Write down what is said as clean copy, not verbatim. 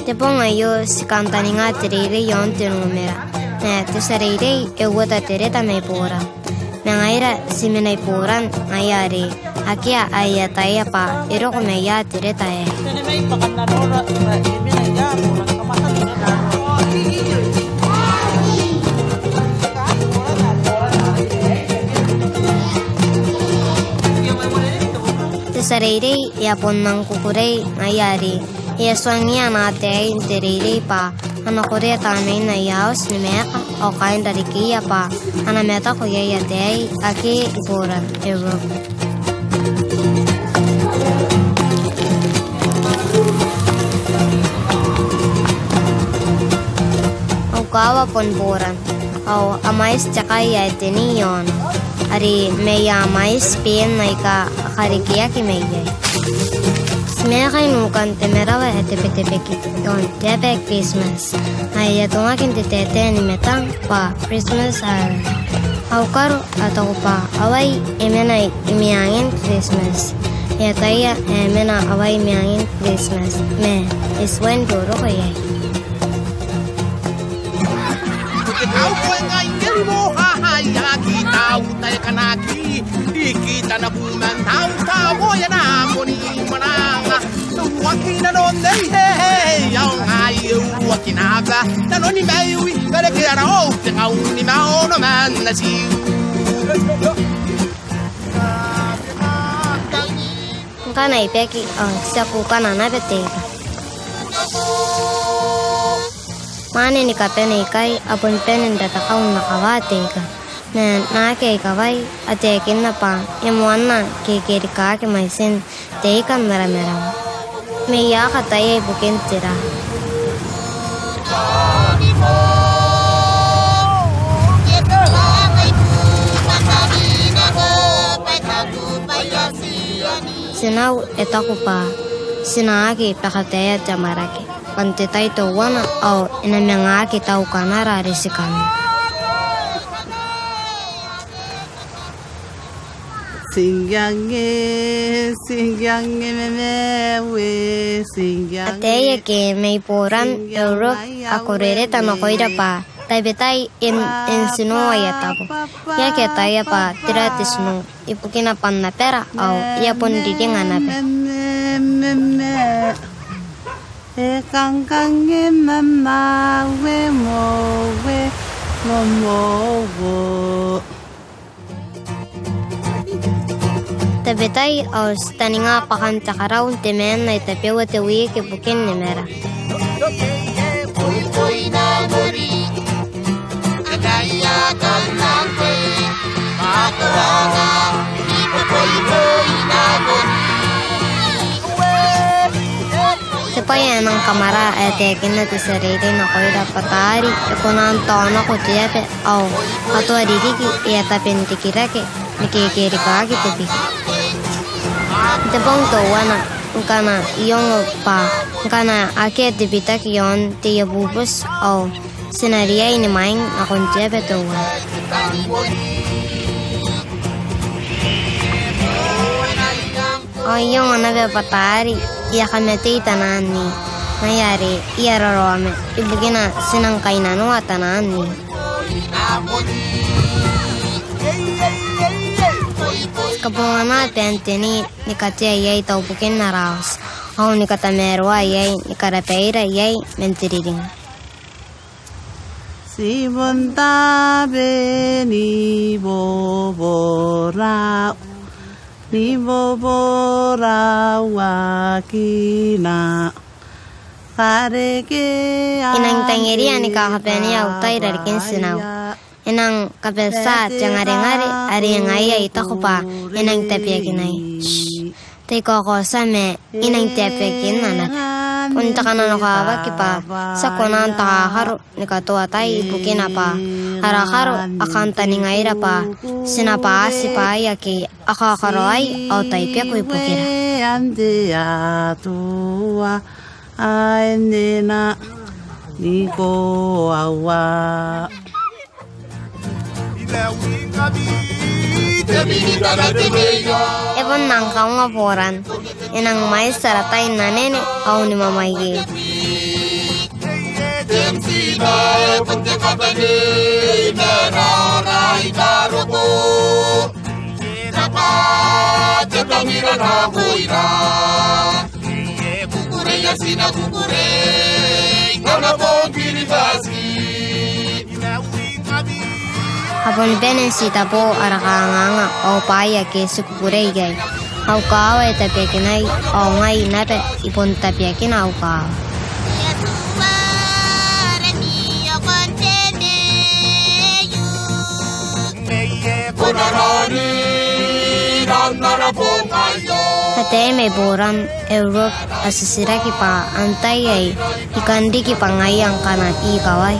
Te ponga yo si canta ni nga tirire yon te numera. Ne te sarire e wota tereta me pora. Me ngaira si me nai poran ngayari. Akia ayataya pa iro ko me ya tereta e. Sarere ya ponnang kukure ngayari ya swangnya na te interere pa ana kore ta me na yaos ni meka o kain dari kia pa ana meta ko ya te ake ipora euro o kawa pon boran o amais chakai ya tenion Ari meya mais pen naika kharikia ki meya. Smera inukan temerawa etepetepeki don tebe Christmas. Aya tonga kinte tete ni metang pa Christmas ar. Aukaro atau pa awai emenai imiangin Christmas. Ya taya emena awai imiangin Christmas. Me iswen doro koyai. Kau ngai ngero ha ya kita utai kanaki kita na buman tau tau ya na moni mananga wakina no nei he ya ngai wakinaga na no ni mai wi kare ke ara o te kau ni ma no man na si kana ipeki saku kana na beteka Mane ni kapene kai apun penen data kau nakawate ka. Na ke kawai ate kinna pa emuanna ke ka ke maisen te kan mera mera. Me ya kataye bukin tira. Sinau etakupa sinagi pakataya jamarake. Pantitai to wana au ina menga kita ukana rarisikan. Singyange memewe singyange. Ateye ke mei poran Europe akorere tanokoira pa. Taibetai in sinu ayatapo. Ya ke taya pa tiratisnu ipukina panna pera au ya pun didingana pe. Kankange mama we momo Tabetai au staninga pakan takarau temen na itapewa te wi ke bukin nemera. Supaya nang kamara ate kinna te sarere na koira patari ekonan tono ko tiape au ato adidi ki ya tapen tikirake nikekeri ka ki tebi te bong to wana kana yong pa kana ake te bitak yon te yabubus au senaria ini main akon tiape to wana ayong anabe patari iya kamete itanani nayari iya rorome ibugina sinang kainano atanani kapungana tenteni nikatia yai tau bukin naraos au nikata merwa yai nikara peira yai mentiriring Sibonta beni bobora Ni bobora wakina Kareke inang tangeri ani kahapeni autai darikin sinau inang kapesa jangare-ngare ari ngaya itakupa inang tapiakinai te koko same inang tapiakin anak unta kanano kawa kipa sakonan taharu nikatua tai bukin apa harakaro akan taningaira pa sinapa sipaya ki akakaroai au taipia kui pukira ante atua aenena niko awa Ebon nang kau ngaporan, enang mais saratai nanene au ni mamaye. ina punte kapani merara ikaroko Tapa tetangira na kuira Kukure yasina kukure Nana bongiri basi Hapon benen sita po arakanganga o paya ke sukukureigay. Au kawa e tapiakinay o ngay nape ipon tapiakin au kawa. Hati may buram Europe asisira ki pa antay ay ikandi ki pangayang kana ikaway.